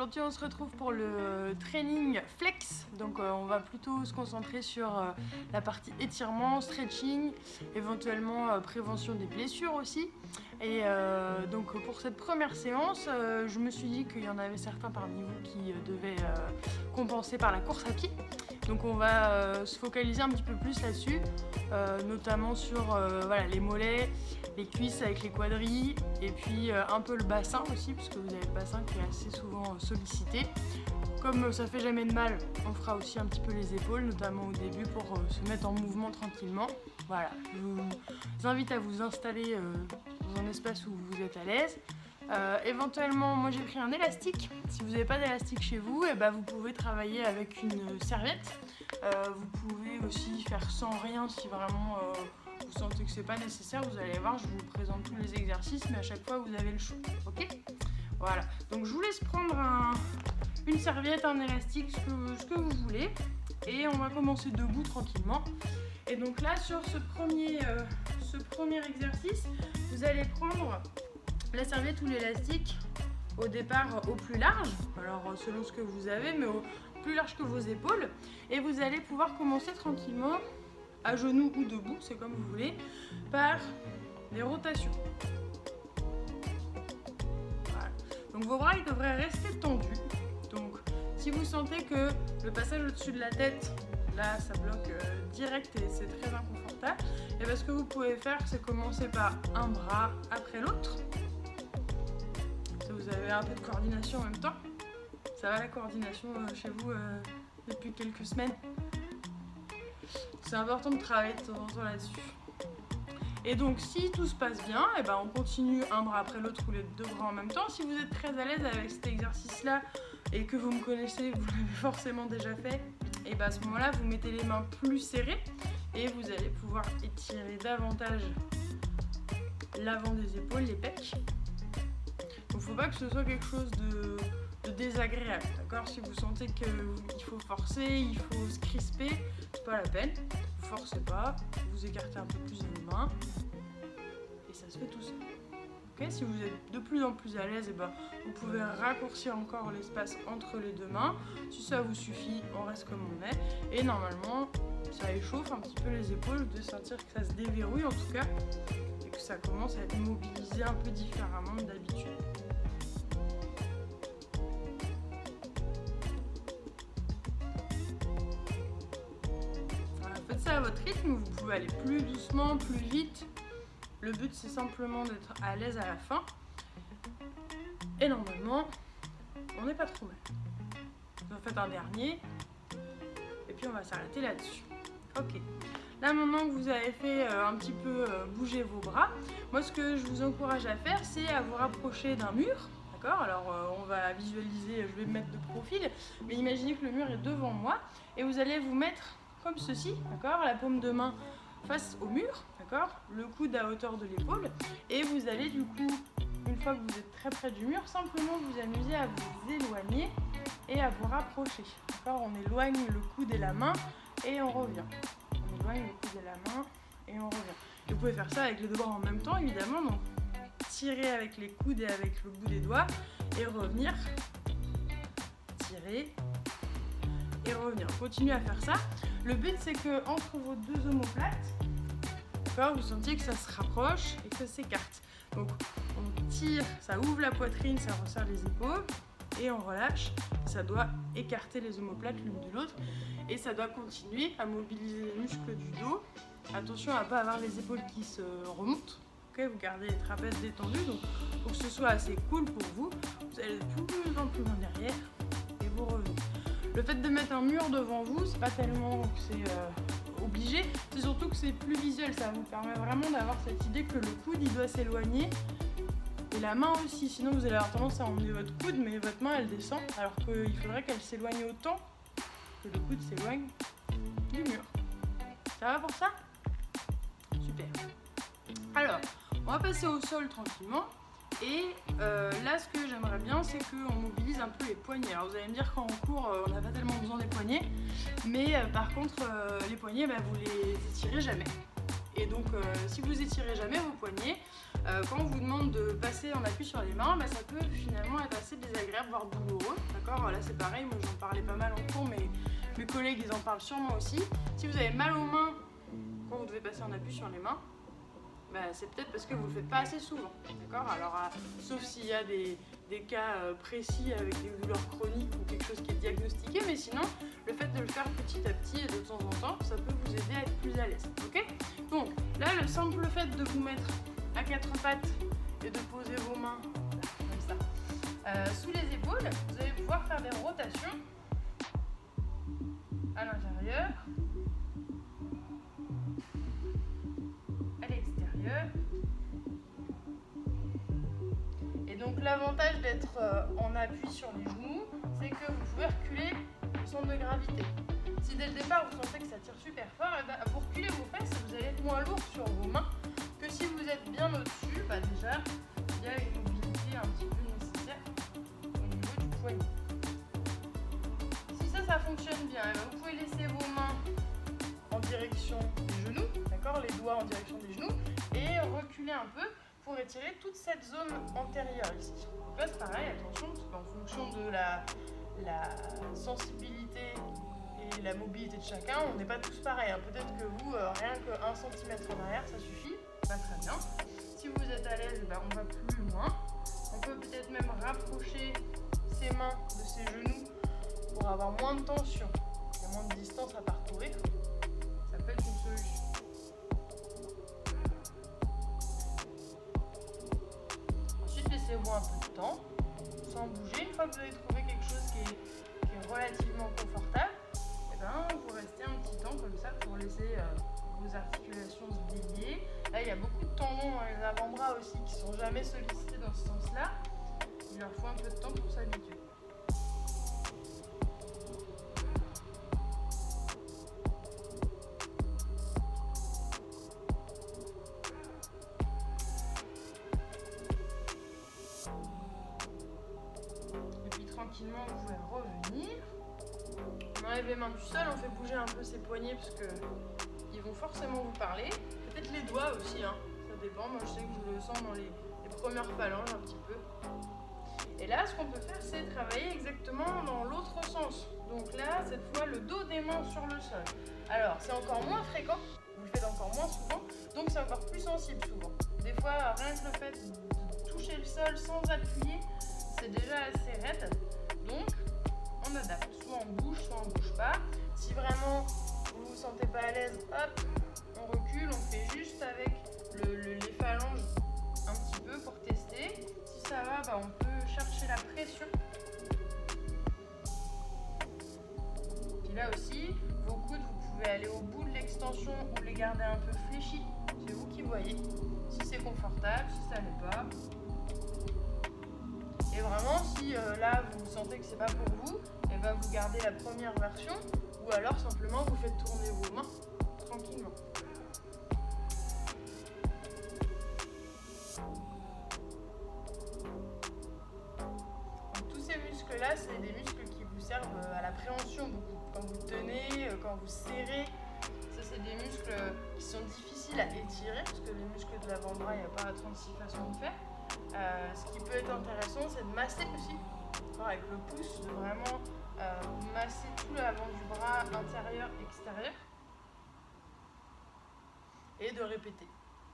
Aujourd'hui on se retrouve pour le training flex, donc on va plutôt se concentrer sur la partie étirement, stretching, éventuellement prévention des blessures aussi. Et donc pour cette première séance, je me suis dit qu'il y en avait certains parmi vous qui devaient compenser par la course à pied. Donc on va se focaliser un petit peu plus là-dessus, notamment sur voilà, les mollets, les cuisses avec les quadris et puis un peu le bassin aussi, puisque vous avez le bassin qui est assez souvent sollicité. Comme ça fait jamais de mal, on fera aussi un petit peu les épaules, notamment au début pour se mettre en mouvement tranquillement. Voilà, je vous invite à vous installer dans un espace où vous êtes à l'aise. Éventuellement, moi j'ai pris un élastique. Si vous n'avez pas d'élastique chez vous, et ben, vous pouvez travailler avec une serviette. Vous pouvez aussi faire sans rien si vraiment vous sentez que c'est pas nécessaire. Vous allez voir, je vous présente tous les exercices, mais à chaque fois vous avez le choix. Ok ? Voilà. Donc je vous laisse prendre une serviette, un élastique, ce que vous voulez, et on va commencer debout tranquillement. Et donc là, sur ce premier exercice, vous allez prendre la serviette ou l'élastique au départ au plus large, alors selon ce que vous avez, mais au plus large que vos épaules, et vous allez pouvoir commencer tranquillement, à genoux ou debout, c'est comme vous voulez, par des rotations. Voilà. Donc vos bras ils devraient rester tendus. Donc si vous sentez que le passage au-dessus de la tête, là ça bloque direct et c'est très inconfortable, et bien ce que vous pouvez faire, c'est commencer par un bras après l'autre. Vous avez un peu de coordination en même temps. Ça va la coordination chez vous depuis quelques semaines? C'est important de travailler de temps en temps là-dessus. Et donc si tout se passe bien, et ben on continue un bras après l'autre ou les deux bras en même temps. Si vous êtes très à l'aise avec cet exercice-là et que vous me connaissez, vous l'avez forcément déjà fait, et ben à ce moment-là, vous mettez les mains plus serrées et vous allez pouvoir étirer davantage l'avant des épaules, les pecs. Il ne faut pas que ce soit quelque chose de désagréable, d'accord? Si vous sentez qu'il faut forcer, il faut se crisper, c'est pas la peine. Vous forcez pas, vous écartez un peu plus vos mains et ça se fait tout seul. Okay? Si vous êtes de plus en plus à l'aise, vous pouvez raccourcir encore l'espace entre les deux mains. Si ça vous suffit, on reste comme on est. Et normalement, ça échauffe un petit peu les épaules, de sentir que ça se déverrouille en tout cas, et que ça commence à être mobilisé un peu différemment que d'habitude. Faites ça à votre rythme, vous pouvez aller plus doucement, plus vite. Le but c'est simplement d'être à l'aise à la fin. Et normalement, on n'est pas trop mal. Vous en faites un dernier. Et puis on va s'arrêter là-dessus. Ok. Là maintenant que vous avez fait un petit peu bouger vos bras, moi ce que je vous encourage à faire, c'est à vous rapprocher d'un mur. D'accord ? Alors on va visualiser, je vais me mettre de profil, mais imaginez que le mur est devant moi et vous allez vous mettre comme ceci, d'accord, la paume de main face au mur, d'accord, le coude à hauteur de l'épaule, et vous allez du coup, une fois que vous êtes très près du mur, simplement vous amuser à vous éloigner et à vous rapprocher, d'accord. On éloigne le coude et la main et on revient. On éloigne le coude et la main et on revient. Et vous pouvez faire ça avec les deux bras en même temps, évidemment, donc tirer avec les coudes et avec le bout des doigts et revenir, tirer et revenir. Continuez à faire ça. Le but c'est que entre vos deux omoplates, vous sentiez que ça se rapproche et que ça s'écarte. Donc on tire, ça ouvre la poitrine, ça resserre les épaules et on relâche. Ça doit écarter les omoplates l'une de l'autre et ça doit continuer à mobiliser les muscles du dos. Attention à ne pas avoir les épaules qui se remontent. Okay, vous gardez les trapèzes détendus, donc pour que ce soit assez cool pour vous, vous allez de plus en plus loin derrière et vous revenez. Le fait de mettre un mur devant vous, c'est pas tellement que c'est obligé, c'est surtout que c'est plus visuel, ça vous permet vraiment d'avoir cette idée que le coude il doit s'éloigner et la main aussi, sinon vous allez avoir tendance à emmener votre coude mais votre main elle descend alors qu'il faudrait qu'elle s'éloigne autant que le coude s'éloigne du mur. Ça va pour ça? Super. Alors, on va passer au sol tranquillement. Et là, ce que j'aimerais bien, c'est qu'on mobilise un peu les poignets. Alors vous allez me dire qu'en cours, on n'a pas tellement besoin des poignets, mais par contre, les poignets, vous les étirez jamais. Et donc si vous étirez jamais vos poignets, quand on vous demande de passer en appui sur les mains, ça peut finalement être assez désagréable, voire douloureux. D'accord ? Là c'est pareil, moi j'en parlais pas mal en cours, mais mes collègues ils en parlent sûrement aussi. Si vous avez mal aux mains quand vous devez passer en appui sur les mains, c'est peut-être parce que vous ne le faites pas assez souvent. D'accord ? Alors sauf s'il y a des cas précis avec des douleurs chroniques ou quelque chose qui est diagnostiqué, mais sinon le fait de le faire petit à petit et de temps en temps, ça peut vous aider à être plus à l'aise. Ok ? Donc là, le simple fait de vous mettre à quatre pattes et de poser vos mains comme ça sous les épaules, vous allez pouvoir faire des rotations à l'intérieur, à l'extérieur. Et donc l'avantage d'être en appui sur les genoux, c'est que vous pouvez reculer le centre de gravité. Si dès le départ vous sentez que ça tire super fort, vous reculez vos fesses et vous allez être moins lourd sur vos mains que si vous êtes bien au-dessus. Déjà, il y a une mobilité un petit peu nécessaire au niveau du poignet. Si ça fonctionne bien, vous pouvez laisser vos mains en direction des genoux, d'accord, les doigts en direction des genoux, et reculer un peu pour étirer toute cette zone antérieure ici. Donc là c'est pareil, attention, parce qu'en fonction de la sensibilité et la mobilité de chacun, on n'est pas tous pareils. Peut-être que vous, rien que 1 cm en arrière, ça suffit, pas très bien. Si vous êtes à l'aise, on va plus loin. On peut peut-être même rapprocher ses mains de ses genoux pour avoir moins de tension. Il y a moins de distance à parcourir. Ça peut être une solution. Ensuite, laissez-vous un peu de temps, sans bouger. Une fois que vous avez trouvé quelque chose qui est relativement confortable, vous restez un petit temps comme ça pour laisser vos articulations se délier. Là, il y a beaucoup de tendons dans les avant-bras aussi qui ne sont jamais sollicités dans ce sens-là. Il leur faut un peu de temps pour s'habituer. Et puis tranquillement, vous pouvez revenir. On enlève les mains du sol, on fait bouger un peu ses poignets parce qu'ils vont forcément vous parler. Peut-être les doigts aussi, ça dépend. Moi je sais que je le sens dans les premières phalanges un petit peu. Et là, ce qu'on peut faire, c'est travailler exactement dans l'autre sens. Donc là, cette fois, le dos des mains sur le sol. Alors, c'est encore moins fréquent, vous le faites encore moins souvent, donc c'est encore plus sensible souvent. Des fois, rien que le fait de toucher le sol sans appuyer, c'est déjà assez raide. Donc, on adapte. Soit on bouge, soit on bouge pas. Si vraiment vous vous sentez pas à l'aise, hop, on recule, on fait juste avec les phalanges un petit peu pour tester. Si ça va, on peut chercher la pression. Puis là aussi, vos coudes, vous pouvez aller au bout de l'extension ou les garder un peu fléchis. C'est vous qui voyez. Si c'est confortable, si ça n'est pas. Et vraiment, si là vous sentez que c'est pas pour vous, vous gardez la première version ou alors simplement vous faites tourner vos mains tranquillement. Donc, tous ces muscles-là, c'est des muscles qui vous servent à la préhension beaucoup. Quand vous tenez, quand vous serrez, ça c'est des muscles qui sont difficiles à étirer parce que les muscles de l'avant-bras, il n'y a pas 36 façons de faire. Ce qui peut être intéressant, c'est de masser aussi, avec le pouce, de vraiment masser tout l'avant du bras intérieur, extérieur, et de répéter.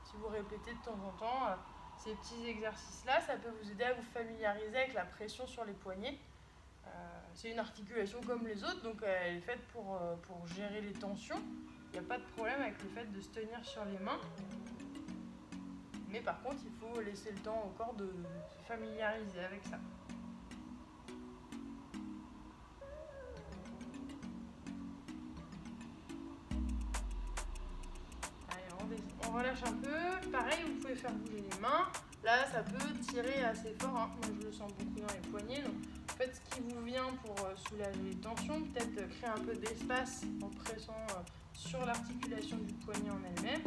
Si vous répétez de temps en temps ces petits exercices-là, ça peut vous aider à vous familiariser avec la pression sur les poignets. C'est une articulation comme les autres, donc elle est faite pour gérer les tensions. Il n'y a pas de problème avec le fait de se tenir sur les mains. Mais par contre, il faut laisser le temps au corps de se familiariser avec ça. On relâche un peu. Pareil, vous pouvez faire bouger les mains. Là, ça peut tirer assez fort. Moi, je le sens beaucoup dans les poignets. Donc, faites ce qui vous vient pour soulager les tensions. Peut-être créer un peu d'espace en pressant sur l'articulation du poignet en elle-même.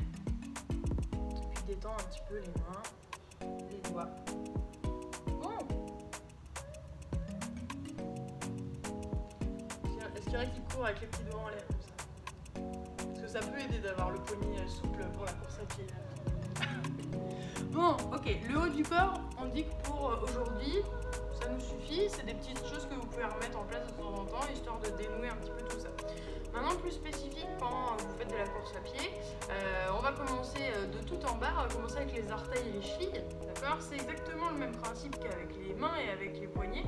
Puis détendre un petit peu les mains, les doigts. Bon. Est-ce qu'il y en a qui courent avec les petits doigts en l'air comme ça? Parce que ça peut aider d'avoir le poignet souple pour la course à pied. Bon, ok, le haut du corps, on dit que pour aujourd'hui, ça nous suffit. C'est des petites choses que vous pouvez remettre en place de temps en temps, histoire de dénouer un petit peu tout ça. Maintenant, plus spécifique, quand vous faites de la course à pied, on va commencer de tout en bas, on va commencer avec les orteils et les chevilles, d'accord? C'est exactement le même principe qu'avec les mains et avec les poignets.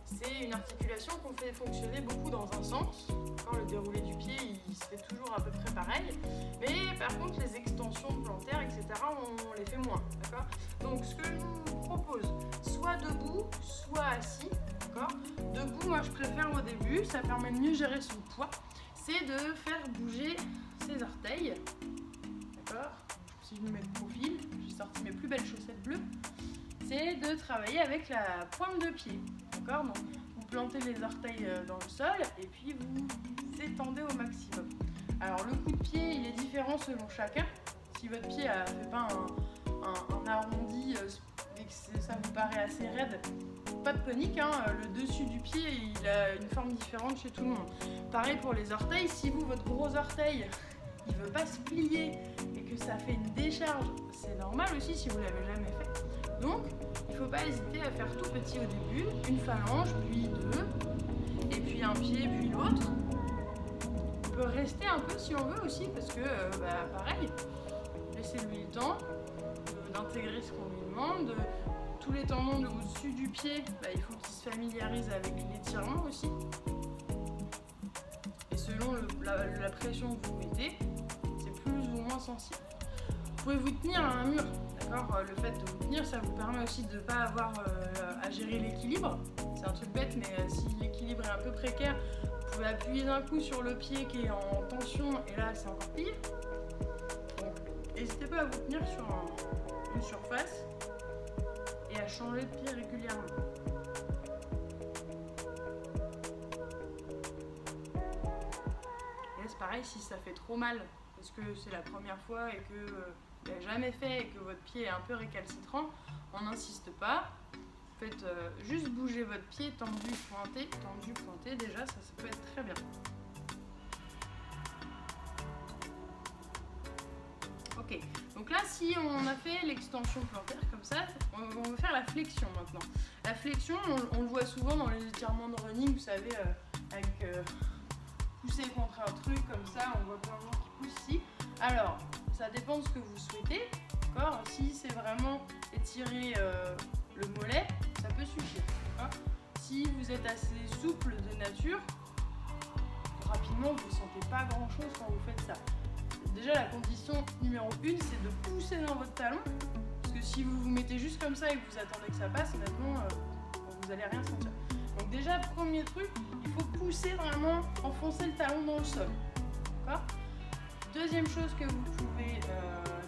C'est une articulation qu'on fait fonctionner beaucoup dans un sens. Quand le déroulé du pied, il se fait toujours à peu près pareil. Mais par contre, les extensions plantaires, etc., on les fait moins, d'accord? Donc, ce que je vous propose, soit debout, soit assis, d'accord? Debout, moi, je préfère au début, ça permet de mieux gérer son poids, c'est de faire bouger ses orteils, d'accord? Si je me mets de profil, j'ai sorti mes plus belles chaussettes bleues. C'est de travailler avec la pointe de pied, d'accord? Donc, vous plantez les orteils dans le sol et puis vous étendez au maximum. Alors, le coup de pied, il est différent selon chacun. Si votre pied ne fait pas un arrondi et que ça vous paraît assez raide, pas de panique, hein, le dessus du pied, il a une forme différente chez tout le monde. Pareil pour les orteils, si vous, votre gros orteil, il ne veut pas se plier et que ça fait une décharge, c'est normal aussi si vous ne l'avez jamais fait. Donc, il ne faut pas hésiter à faire tout petit au début, une phalange, puis deux, et puis un pied, puis l'autre. On peut rester un peu si on veut aussi, parce que, pareil, laissez-lui le temps d'intégrer ce qu'on lui demande. Tous les tendons au-dessus du pied, il faut qu'ils se familiarisent avec l'étirement aussi. Et selon la pression que vous mettez, c'est plus ou moins sensible. Vous pouvez vous tenir à un mur, d'accord? Le fait de vous tenir, ça vous permet aussi de ne pas avoir à gérer l'équilibre. C'est un truc bête, mais si l'équilibre est un peu précaire, vous pouvez appuyer d'un coup sur le pied qui est en tension, et là, c'est encore pire. Donc, n'hésitez pas à vous tenir sur une surface et à changer de pied régulièrement. Et là, c'est pareil, si ça fait trop mal, parce que c'est la première fois et que vous n'avez jamais fait et que votre pied est un peu récalcitrant, on n'insiste pas. Faites juste bouger votre pied tendu, pointé, déjà, ça peut être très bien. Ok, donc là, si on a fait l'extension plantaire comme ça, on va faire la flexion maintenant. La flexion, on le voit souvent dans les étirements de running, vous savez, avec pousser contre un truc comme ça, on voit plein de gens qui poussent ici. Alors, ça dépend de ce que vous souhaitez, d'accord? Si c'est vraiment étirer le mollet, ça peut suffire, d'accord? Si vous êtes assez souple de nature, rapidement, vous ne sentez pas grand-chose quand vous faites ça. Déjà, la condition numéro 1, c'est de pousser dans votre talon. Parce que si vous vous mettez juste comme ça et que vous attendez que ça passe, honnêtement, vous n'allez rien sentir. Donc déjà, premier truc, il faut pousser vraiment, enfoncer le talon dans le sol. D'accord ? Deuxième chose que vous pouvez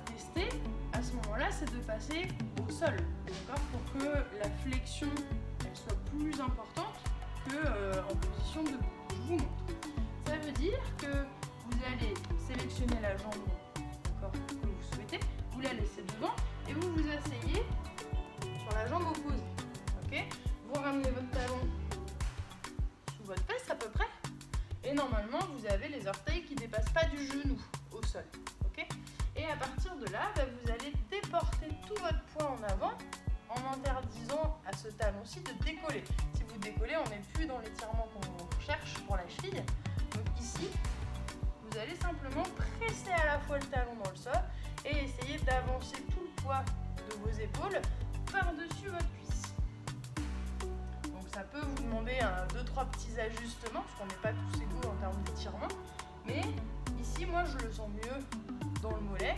tester, à ce moment-là, c'est de passer au sol. D'accord ? Pour que la flexion elle soit plus importante qu'en position debout. Je vous montre. Ça veut dire que vous allez sélectionner la jambe que vous souhaitez, vous la laissez devant et vous vous asseyez sur la jambe opposée. Okay, vous ramenez votre talon sous votre fesse à peu près et normalement vous avez les orteils qui ne dépassent pas du genou au sol. Okay, et à partir de là, vous allez déporter tout votre poids en avant en interdisant à ce talon-ci de décoller. Si vous décollez, on n'est plus dans l'étirement qu'on cherche pour la cheville. Donc ici, vous allez simplement presser à la fois le talon dans le sol et essayer d'avancer tout le poids de vos épaules par-dessus votre cuisse. Donc ça peut vous demander 2-3 petits ajustements parce qu'on n'est pas tous égaux en termes d'étirement. Mais ici, moi, je le sens mieux dans le mollet.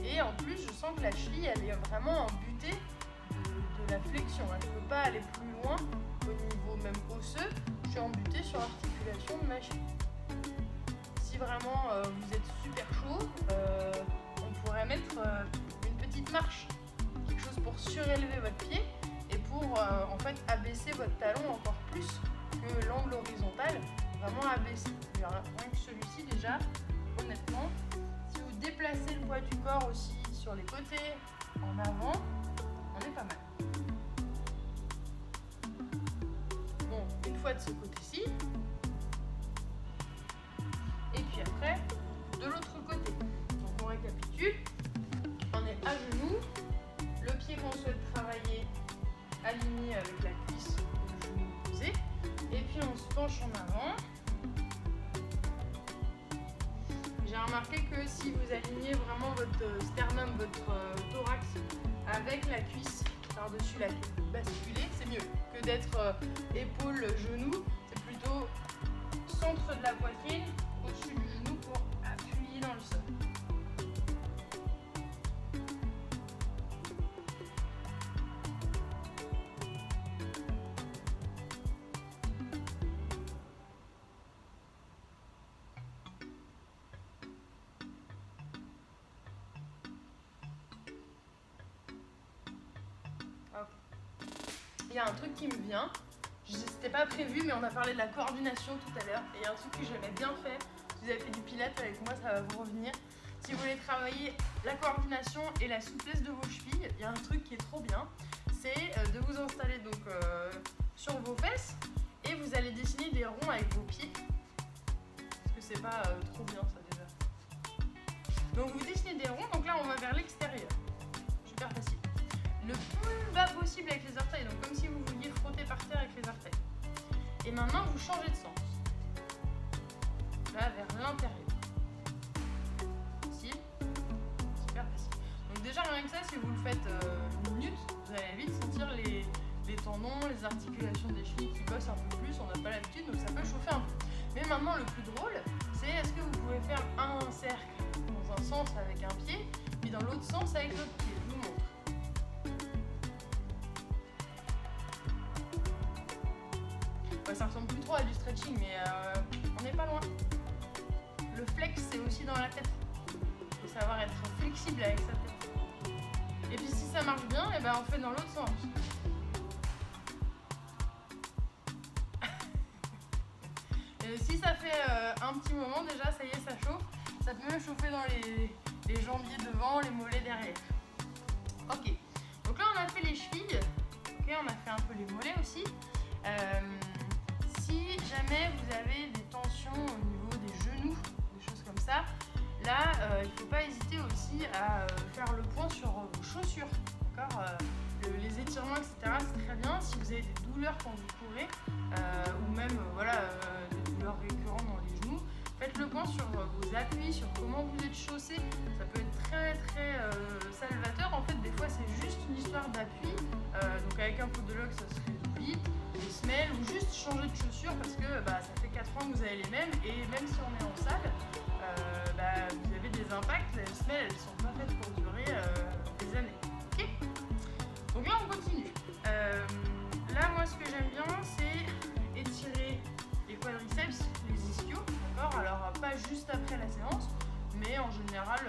Et en plus, je sens que la cheville, elle est vraiment embutée de la flexion. Je ne peux pas aller plus loin au niveau même osseux. Je suis embutée sur l'articulation de ma cheville. Si vraiment vous êtes super chaud, on pourrait mettre une petite marche, quelque chose pour surélever votre pied et pour en fait abaisser votre talon encore plus que l'angle horizontal, vraiment abaisser. Rien que celui-ci déjà, honnêtement, si vous déplacez le poids du corps aussi sur les côtés, en avant, on est pas mal. Bon, une fois de ce côté-ci. Et puis après, remarqué que si vous alignez vraiment votre sternum, votre thorax avec la cuisse par-dessus la basculée, c'est mieux que d'être épaule, genou. C'est plutôt centre de la poitrine, au-dessus du genou pour appuyer dans le sol. Il y a un truc qui me vient, c'était pas prévu mais on a parlé de la coordination tout à l'heure et il y a un truc que j'avais bien fait, si vous avez fait du pilates avec moi ça va vous revenir. Si vous voulez travailler la coordination et la souplesse de vos chevilles, il y a un truc qui est trop bien, c'est de vous installer donc sur vos fesses et vous allez dessiner des ronds avec vos pieds. Parce que c'est pas trop bien ça déjà. Donc vous dessinez des ronds, donc là on va vers l'extérieur. Super facile. Le plus bas possible avec les orteils, donc comme si vous vouliez frotter par terre avec les orteils. Et maintenant vous changez de sens. Là vers l'intérieur. Facile. Super facile. Donc déjà rien que ça, si vous le faites une minute, vous allez vite sentir les tendons, les articulations des chevilles qui bossent un peu plus, on n'a pas l'habitude, donc ça peut chauffer un peu. Mais maintenant le plus drôle, c'est est-ce que vous pouvez faire un cercle dans un sens avec un pied, puis dans l'autre sens avec l'autre pied. Je vous montre. Ouais, ça ressemble plus trop à du stretching, mais on n'est pas loin. Le flex, c'est aussi dans la tête. Il faut savoir être flexible avec sa tête. Et puis si ça marche bien, et ben on fait dans l'autre sens. Et si ça fait un petit moment déjà, ça y est, ça chauffe. Ça peut même chauffer dans les jambiers devant, les mollets derrière. Ok, donc là on a fait les chevilles. Ok, on a fait un peu les mollets aussi. Si jamais vous avez des tensions au niveau des genoux, des choses comme ça, là, il ne faut pas hésiter aussi à faire le point sur vos chaussures. D'accord, les étirements, etc., c'est très bien. Si vous avez des douleurs quand vous courez, ou même des douleurs récurrentes dans les genoux, faites le point sur vos appuis, sur comment vous êtes chaussé. Ça peut être très très salvateur. En fait, des fois, c'est juste une histoire d'appui. Donc avec un podologue, ça se résout vite. Des semelles ou juste changer de chaussures parce que ça fait 4 ans que vous avez les mêmes et même si on est en salle, vous avez des impacts. Les semelles, elles sont pas faites pour durer des années. Ok, donc là, on continue. Là, moi, ce que j'aime bien, c'est étirer les quadriceps, les ischios. D'accord, alors pas juste après la séance, mais en général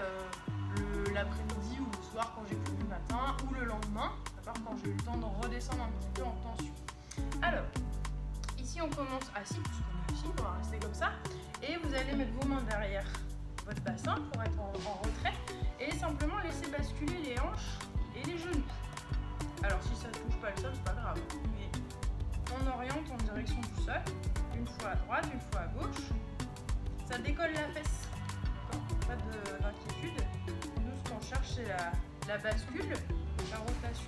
l'après-midi ou le soir quand j'ai couru le matin ou le lendemain, d'accord, quand j'ai eu le temps de redescendre un petit peu en tension. Alors, ici on commence assis, puisqu'on est assis, on va rester comme ça, et vous allez mettre vos mains derrière votre bassin pour être en retrait, et simplement laisser basculer les hanches et les genoux. Alors si ça ne touche pas le sol, c'est pas grave, mais on oriente en direction du sol, une fois à droite, une fois à gauche, ça décolle la fesse, d'accord, pas d'inquiétude. Nous ce qu'on cherche c'est la bascule, la rotation.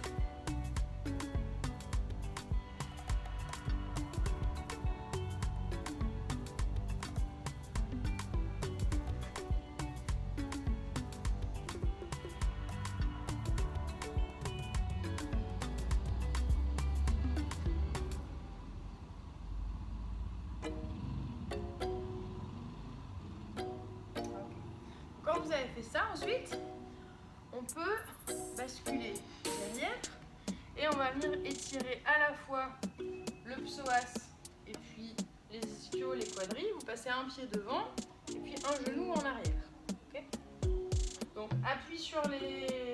Quand vous avez fait ça, ensuite, on peut basculer derrière et on va venir étirer à la fois le psoas et puis les ischios, les quadris. Vous passez un pied devant et puis un genou en arrière. Okay, donc appui sur les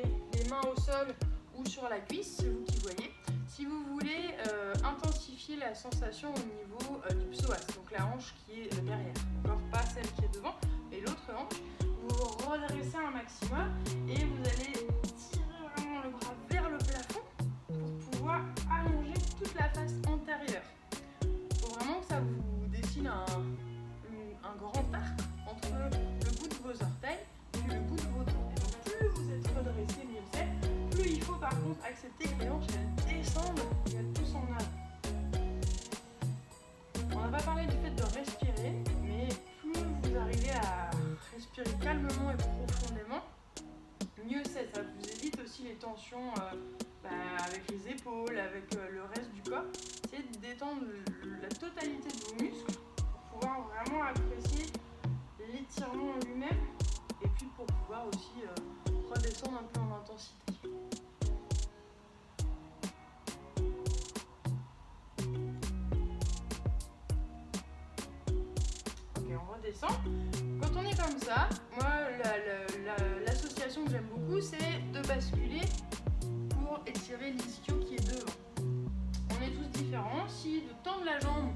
mains au sol ou sur la cuisse, c'est vous qui voyez. Si vous voulez intensifier la sensation au niveau du psoas, donc la hanche qui est derrière, encore pas celle qui est devant, mais l'autre hanche, vous vous redressez un maximum et vous allez tirer vraiment le bras vers le plafond pour pouvoir allonger toute la face antérieure. Il faut vraiment que ça vous dessine un grand arc entre le bout de vos orteils et le bout de vos doigts. Et donc plus vous êtes redressé, mieux c'est. Plus il faut par contre accepter que les hanches elles descendent et elles poussent en avant. On n'a pas parlé du fait de respirer, mais plus vous arrivez à respirer calmement, mieux c'est. Ça vous évite aussi les tensions avec les épaules, avec le reste du corps. Essayez de détendre la totalité de vos muscles pour pouvoir vraiment apprécier l'étirement en lui-même et puis pour pouvoir aussi redescendre un peu en intensité. Ok, on redescend. Quand on est comme ça, moi l'association que j'aime beaucoup, c'est de basculer pour étirer l'ischio qui est devant. On est tous différents. Si de tendre la jambe,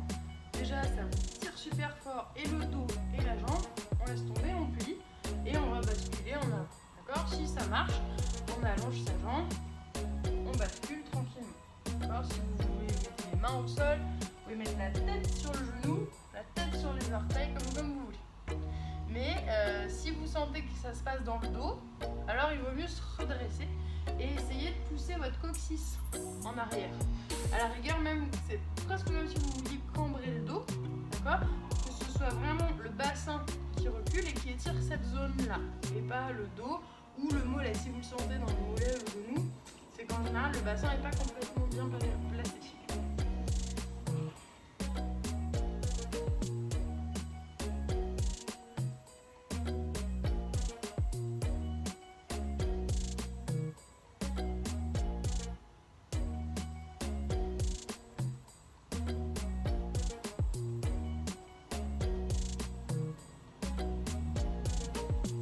déjà ça vous tire super fort et le dos et la jambe, on laisse tomber, on plie et on va basculer en avant. D'accord ? Si ça marche, on allonge sa jambe, on bascule tranquillement. D'accord ? Si vous voulez mettre les mains au sol, vous pouvez mettre la tête sur le genou, la tête sur les orteils, comme vous voulez. Mais si vous sentez que ça se passe dans le dos, alors il vaut mieux se redresser et essayer de pousser votre coccyx en arrière. À la rigueur, même, c'est presque comme si vous vouliez cambrer le dos, d'accord ? Que ce soit vraiment le bassin qui recule et qui étire cette zone-là, et pas le dos ou le mollet. Si vous le sentez dans le mollet ou le genou, c'est qu'en général, le bassin n'est pas complètement bien placé.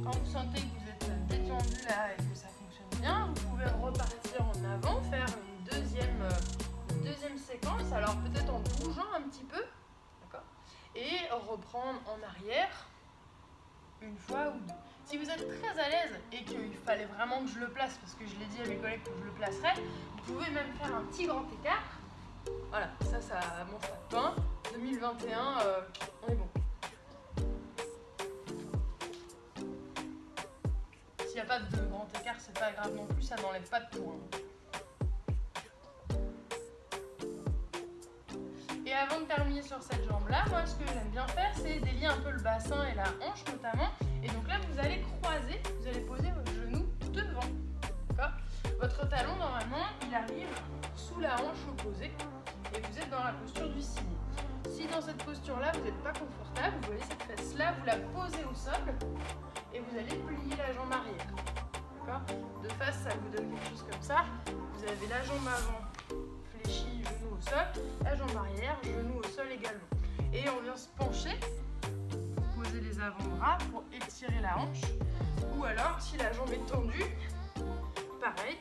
Quand vous sentez que vous êtes détendu là et que ça fonctionne bien, vous pouvez repartir en avant, faire une deuxième séquence, alors peut-être en bougeant un petit peu, d'accord ? Et reprendre en arrière une fois ou deux. Si vous êtes très à l'aise et qu'il fallait vraiment que je le place, parce que je l'ai dit à mes collègues que je le placerais, vous pouvez même faire un petit grand écart. Voilà, ça mange pas de pain. 2021, on est bon. S'il n'y a pas de grand écart, c'est pas grave non plus, ça n'enlève pas de tout. Et avant de terminer sur cette jambe-là, moi ce que j'aime bien faire, c'est délier un peu le bassin et la hanche notamment. Et donc là, vous allez croiser, vous allez poser votre genou devant. D'accord ? Votre talon, normalement, il arrive sous la hanche opposée et vous êtes dans la posture du cygne. Si dans cette posture-là, vous n'êtes pas confortable, vous voyez cette fesse-là, vous la posez au sol et vous allez plier la jambe arrière. D'accord ? De face, ça vous donne quelque chose comme ça. Vous avez la jambe avant fléchie, genou au sol, la jambe arrière, genou au sol également. Et on vient se pencher, poser les avant-bras pour étirer la hanche. Ou alors, si la jambe est tendue, pareil,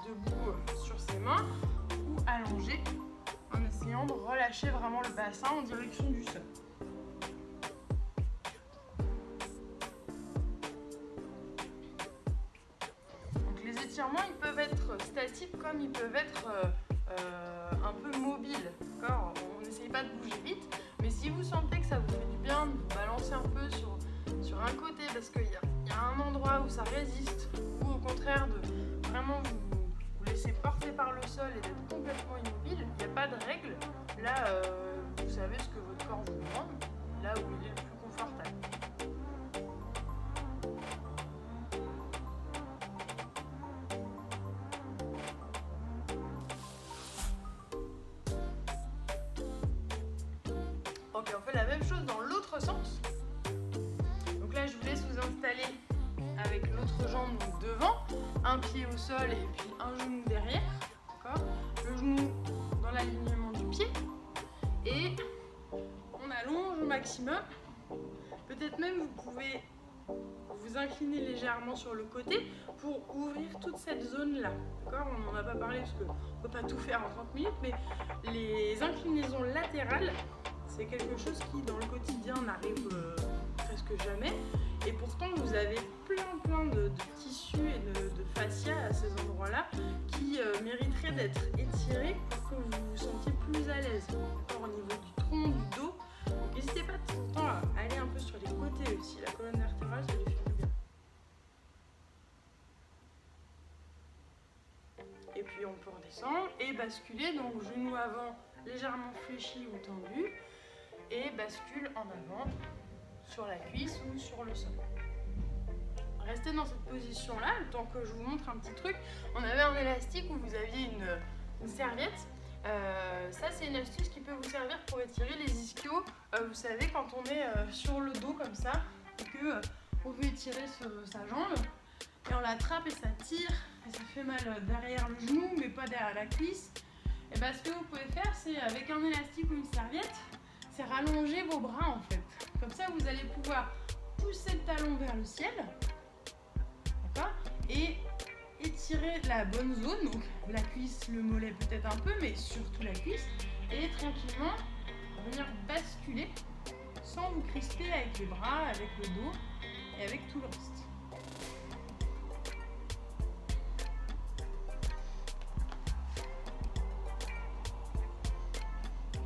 debout sur ses mains ou allongé en essayant de relâcher vraiment le bassin en direction du sol. Les étirements, ils peuvent être statiques comme ils peuvent être un peu mobiles. D'accord ? On n'essaye pas de bouger vite, mais si vous sentez que ça vous fait du bien de vous balancer un peu sur un côté parce qu'il y a un endroit où ça résiste, ou au contraire de vraiment vous laisser porter par le sol et d'être complètement immobile, il n'y a pas de règle. Là, vous savez ce que votre corps vous demande, là où il est le plus confortable. Ok, on fait la même chose dans l'autre sens. Donc là, je vous laisse vous installer avec l'autre jambe devant, un pied au sol et puis un genou derrière. D'accord ? Le genou dans l'alignement du pied. Et on allonge au maximum. Peut-être même vous pouvez vous incliner légèrement sur le côté pour ouvrir toute cette zone-là. D'accord ? On n'en a pas parlé parce qu'on ne peut pas tout faire en 30 minutes, mais les inclinaisons latérales, c'est quelque chose qui, dans le quotidien, n'arrive presque jamais. Et pourtant, vous avez plein de tissus et de fascia à ces endroits-là qui mériteraient d'être étirés pour que vous vous sentiez plus à l'aise. Au niveau du tronc, du dos. Donc, n'hésitez pas de temps en temps à aller un peu sur les côtés aussi. La colonne vertébrale, ça lui fait du bien. Et puis, on peut redescendre et basculer. Donc, genou avant légèrement fléchi ou tendu. Et bascule en avant sur la cuisse ou sur le sol. rester dans cette position-là, le temps que je vous montre un petit truc. On avait un élastique où vous aviez une serviette. Ça, c'est une astuce qui peut vous servir pour étirer les ischios. Vous savez, quand on est sur le dos comme ça, et que on veut étirer sa jambe, et on l'attrape et ça tire, et ça fait mal derrière le genou, mais pas derrière la cuisse. Et ben, ce que vous pouvez faire, c'est avec un élastique ou une serviette, c'est rallonger vos bras en fait. Comme ça, vous allez pouvoir pousser le talon vers le ciel, d'accord, et étirer la bonne zone, donc la cuisse, le mollet peut-être un peu, mais surtout la cuisse, et tranquillement venir basculer sans vous crisper avec les bras, avec le dos et avec tout le reste.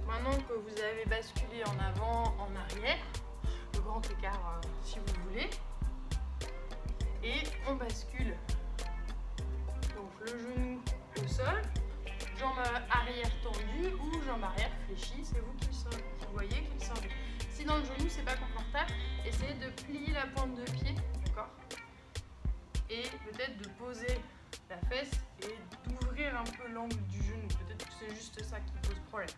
Maintenant que vous avez basculé en avant, en arrière, le grand écart si vous voulez, et on bascule donc le genou au sol, jambe arrière tendue ou jambe arrière fléchie, c'est vous qui voyez, qui le sentez. Si dans le genou c'est pas confortable, essayez de plier la pointe de pied, d'accord, et peut-être de poser la fesse et d'ouvrir un peu l'angle du genou. Peut-être que c'est juste ça qui pose problème.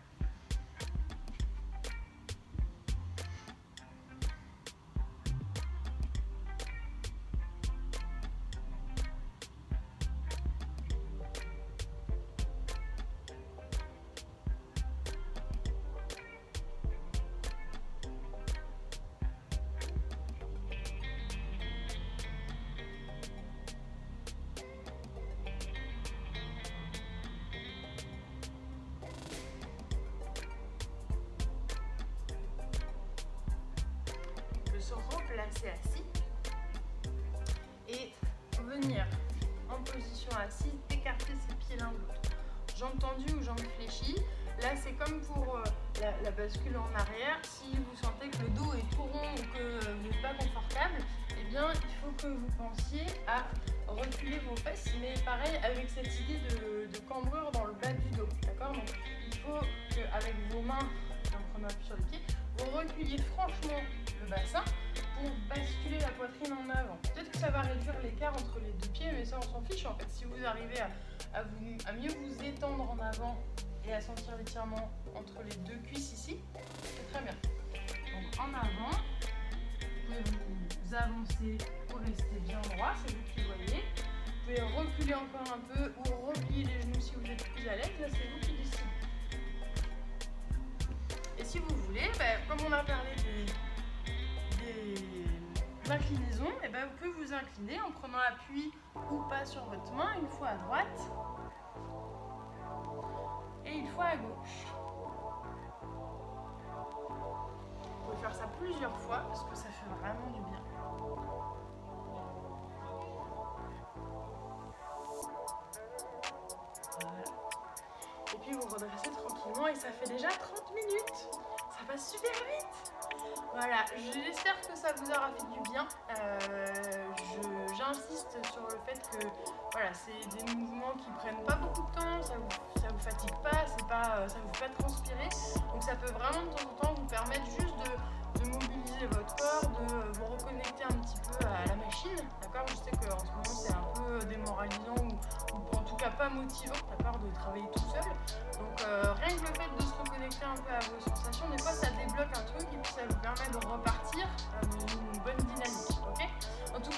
Se replacer assis et venir en position assise, écarter ses pieds l'un de l'autre. Jambes tendues ou jambes fléchies. Là, c'est comme pour la bascule en arrière. Si vous sentez que le dos est trop rond ou que vous n'êtes pas confortable, eh bien, il faut que vous pensiez à reculer vos fesses, mais pareil avec cette idée de cambrure dans le bas du dos. D'accord? Donc, il faut qu'avec vos mains, en prenant appui sur les pieds, vous reculiez franchement le bassin pour basculer la poitrine en avant. Peut-être que ça va réduire l'écart entre les deux pieds, mais ça on s'en fiche en fait. Si vous arrivez à mieux vous étendre en avant et à sentir l'étirement entre les deux cuisses ici, c'est très bien. Donc en avant, vous pouvez vous avancer ou rester bien droit, c'est vous qui voyez. Vous pouvez reculer encore un peu ou replier les genoux si vous êtes plus à l'aise, là c'est vous qui décidez. Et si vous voulez, comme on a parlé des inclinaisons, et vous pouvez vous incliner en prenant appui ou pas sur votre main, une fois à droite et une fois à gauche. Vous pouvez faire ça plusieurs fois parce que ça fait vraiment du bien. Voilà. Et puis vous redressez tranquillement et ça fait déjà 30 minutes. Ça passe super vite. Voilà, j'espère que ça vous aura fait du bien. J'insiste sur le fait que voilà, c'est des mouvements qui prennent pas beaucoup de temps, ça vous fatigue pas, ça vous fait pas transpirer. Donc ça peut vraiment de temps en temps vous permettre juste de mobiliser votre corps, de vous reconnecter un petit peu à la machine. D'accord, je sais qu'en ce moment c'est un peu démoralisant ou en tout cas pas motivant, d'accord, de travailler tout seul. Donc rien que le fait de se reconnecter un peu à vos sensations, des fois ça débloque un truc et puis ça vous permet de repartir dans une bonne dynamique. Ok ? En tout